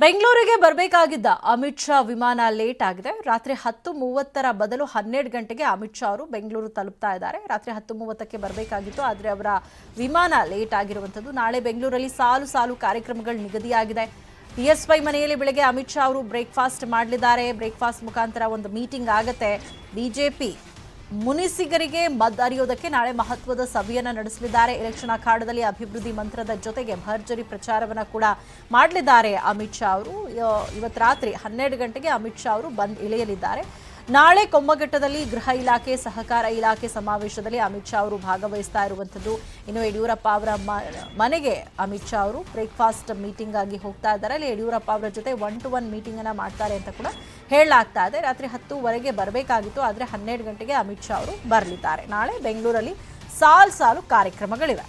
ಬೆಂಗಳೂರಿಗೆ ಬರಬೇಕಾಗಿದ್ದ ಅಮಿತ್ ಶಾ ವಿಮಾನ ಲೇಟ್ ಆಗಿದೆ. ರಾತ್ರಿ 10:30 ಬದಲು 12 ಗಂಟೆಗೆ ಅಮಿತ್ ಶಾ ಅವರು ಬೆಂಗಳೂರು ತಲುಪ್ತಾ ಇದ್ದಾರೆ. ರಾತ್ರಿ 10:30ಕ್ಕೆ ಬರಬೇಕಾಗಿತ್ತು, ಆದರೆ ಅವರ ವಿಮಾನ ಲೇಟ್ ಆಗಿರುವಂಥದ್ದು. ನಾಳೆ ಬೆಂಗಳೂರಲ್ಲಿ ಸಾಲು ಸಾಲು ಕಾರ್ಯಕ್ರಮಗಳು ನಿಗದಿಯಾಗಿದೆ. PSY ಮನೆಯಲ್ಲಿ ಬೆಳಗ್ಗೆ ಅಮಿತ್ ಶಾ ಅವರು ಬ್ರೇಕ್ಫಾಸ್ಟ್ ಮಾಡಲಿದ್ದಾರೆ. ಬ್ರೇಕ್ಫಾಸ್ಟ್ ಮುಖಾಂತರ ಒಂದು ಮೀಟಿಂಗ್ ಆಗುತ್ತೆ. ಬಿಜೆಪಿ ಮುನಿಸಿಗರಿಗೆ ಮತ ಅರಿಯೋದಕ್ಕೆ ನಾಳೆ ಮಹತ್ವದ ಸಭೆಯನ್ನು ನಡೆಸಲಿದ್ದಾರೆ. ಎಲೆಕ್ಷನ್ ಅಖಾಡದಲ್ಲಿ ಅಭಿವೃದ್ಧಿ ಮಂತ್ರದ ಜೊತೆಗೆ ಭರ್ಜರಿ ಪ್ರಚಾರವನ್ನು ಕೂಡ ಮಾಡಲಿದ್ದಾರೆ ಅಮಿತ್ ಶಾ ಅವರು. ಇವತ್ತು ರಾತ್ರಿ 12 ಗಂಟೆಗೆ ಅಮಿತ್ ಶಾ ಅವರು ಇಳಿಯಲಿದ್ದಾರೆ. ನಾಳೆ ಕೊಮ್ಮಘಟ್ಟದಲ್ಲಿ ಗೃಹ ಇಲಾಖೆ, ಸಹಕಾರ ಇಲಾಖೆ ಸಮಾವೇಶದಲ್ಲಿ ಅಮಿತ್ ಶಾ ಅವರು ಭಾಗವಹಿಸ್ತಾ ಇರುವಂಥದ್ದು. ಇನ್ನು ಯಡಿಯೂರಪ್ಪ ಅವರ ಮನೆಗೆ ಅಮಿತ್ ಶಾ ಅವರು ಬ್ರೇಕ್ಫಾಸ್ಟ್ ಮೀಟಿಂಗ್ ಆಗಿ ಹೋಗ್ತಾ ಇದ್ದಾರೆ. ಅಲ್ಲಿ ಯಡಿಯೂರಪ್ಪ ಅವರ ಜೊತೆ 1-to-1 ಮೀಟಿಂಗ್ ಅನ್ನ ಮಾಡ್ತಾರೆ ಅಂತ ಕೂಡ ಹೇಳಲಾಗ್ತಾ ಇದೆ. ರಾತ್ರಿ 10:00ವರೆಗೆ ಬರಬೇಕಾಗಿತ್ತು, ಆದರೆ 12 ಗಂಟೆಗೆ ಅಮಿತ್ ಶಾ ಅವರು ಬರಲಿದ್ದಾರೆ. ನಾಳೆ ಬೆಂಗಳೂರಲ್ಲಿ ಸಾಲು ಕಾರ್ಯಕ್ರಮಗಳಿವೆ.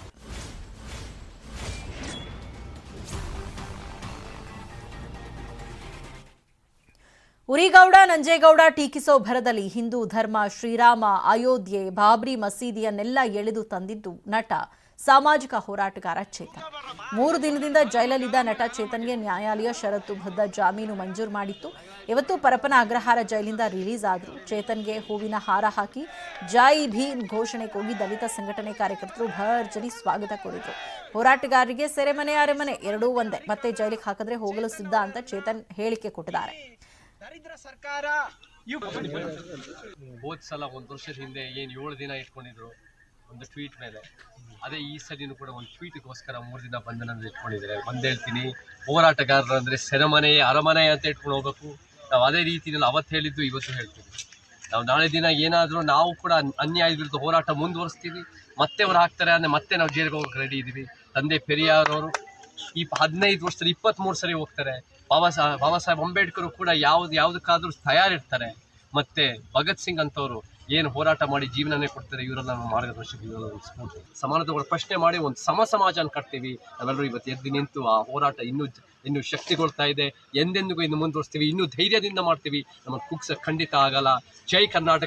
ಉರಿಗೌಡ ನಂಜೇಗೌಡ ಟೀಕಿಸೋ ಭರದಲ್ಲಿ ಹಿಂದೂ ಧರ್ಮ, ಶ್ರೀರಾಮ, ಅಯೋಧ್ಯೆ, ಬಾಬ್ರಿ ಮಸೀದಿಯನ್ನೆಲ್ಲ ಎಳೆದು ತಂದಿದ್ದು ನಟ, ಸಾಮಾಜಿಕ ಹೋರಾಟಗಾರ ಚೇತನ್. 3 ದಿನದಿಂದ ಜೈಲಲ್ಲಿದ್ದ ನಟ ಚೇತನ್ಗೆ ನ್ಯಾಯಾಲಯ ಷರತ್ತುಬದ್ಧ ಜಾಮೀನು ಮಂಜೂರು ಮಾಡಿತ್ತು. ಇವತ್ತು ಪರಪ್ಪನ ಅಗ್ರಹಾರ ಜೈಲಿಂದ ರಿಲೀಸ್ ಆದರು. ಚೇತನ್ಗೆ ಹೂವಿನ ಹಾರ ಹಾಕಿ ಜೈ ಭೀಮ್ ಘೋಷಣೆ ಕೂಗಿ ದಲಿತ ಸಂಘಟನೆ ಕಾರ್ಯಕರ್ತರು ಭರ್ಜರಿ ಸ್ವಾಗತ ಕೋರಿದ್ರು. ಹೋರಾಟಗಾರರಿಗೆ ಸೆರೆಮನೆ ಅರೆಮನೆ ಎರಡೂ ಒಂದೇ. ಮತ್ತೆ ಜೈಲಿಗೆ ಹಾಕಿದ್ರೆ ಹೋಗಲು ಸಿದ್ಧ ಅಂತ ಚೇತನ್ ಹೇಳಿಕೆ ಕೊಟ್ಟಿದ್ದಾರೆ. ದರಿದ್ರ ಸರ್ಕಾರ ಹೋದ ಸಲ 1 ವರ್ಷದ ಹಿಂದೆ ಏನು 7 ದಿನ ಇಟ್ಕೊಂಡಿದ್ರು ಒಂದು ಟ್ವೀಟ್ ಮೇಲೆ, ಅದೇ ಈ ಸಲಿನೂ ಕೂಡ ಒಂದು ಟ್ವೀಟ್ಗೋಸ್ಕರ 3 ದಿನ ಬಂಧನ ಇಟ್ಕೊಂಡಿದ್ದಾರೆ. ಒಂದ್ ಹೇಳ್ತೀನಿ, ಹೋರಾಟಗಾರರು ಅಂದ್ರೆ ಸೆರೆಮನೆ ಅರಮನೆ ಅಂತ ಇಟ್ಕೊಂಡು ಹೋಗ್ಬೇಕು. ನಾವು ಅದೇ ರೀತಿಯಲ್ಲಿ ಅವತ್ತು ಹೇಳಿದ್ದು ಇವತ್ತು ಹೇಳ್ತೀವಿ. ನಾವು ನಾಳೆ ದಿನ ಏನಾದರೂ ನಾವು ಕೂಡ ಅನ್ಯಾಯದ ವಿರುದ್ಧ ಹೋರಾಟ ಮುಂದುವರಿಸ್ತೀವಿ. ಮತ್ತೆ ಅವ್ರು ಹಾಕ್ತಾರೆ ಅಂದ್ರೆ ಮತ್ತೆ ನಾವು ಜೈಲಿಗೆ ಹೋಗಕ್ಕೆ ರೆಡಿ ಇದ್ದೀವಿ. ತಂದೆ ಪೆರಿಯಾರ್ ಅವರು ಈ 15 ವರ್ಷದಲ್ಲಿ 23 ಸರಿ ಹೋಗ್ತಾರೆ. ಬಾಬಾ ಸಾಹೇಬ್ ಅಂಬೇಡ್ಕರ್ ಕೂಡ ಯಾವುದಕ್ಕಾದ್ರೂ ತಯಾರಿರ್ತಾರೆ. ಮತ್ತೆ ಭಗತ್ ಸಿಂಗ್ ಅಂತವರು ಏನು ಹೋರಾಟ ಮಾಡಿ ಜೀವನನೇ ಕೊಡ್ತಾರೆ. ಇವರೆಲ್ಲ ನಮ್ಮ ಮಾರ್ಗದರ್ಶಕರು, ಸ್ಫೂರ್ತಿ. ಸಮಾನತೆಗಳ ಪ್ರಶ್ನೆ ಮಾಡಿ ಒಂದು ಸಮಾಜನ ಕಟ್ತೀವಿ. ನಾವೆಲ್ಲರೂ ಇವತ್ತು ಎದ್ದು ನಿಂತು ಆ ಹೋರಾಟ ಇನ್ನೂ ಶಕ್ತಿಗೊಳ್ತಾ ಇದೆ. ಎಂದೆಂದಿಗೂ ಇನ್ನು ಮುಂದುವರಿಸ್ತೀವಿ. ಇನ್ನೂ ಧೈರ್ಯದಿಂದ ಮಾಡ್ತೀವಿ. ನಮಗೆ ಕುಗ್ಸ ಖಂಡಿತ ಆಗಲ್ಲ. ಜೈ ಕರ್ನಾಟಕ.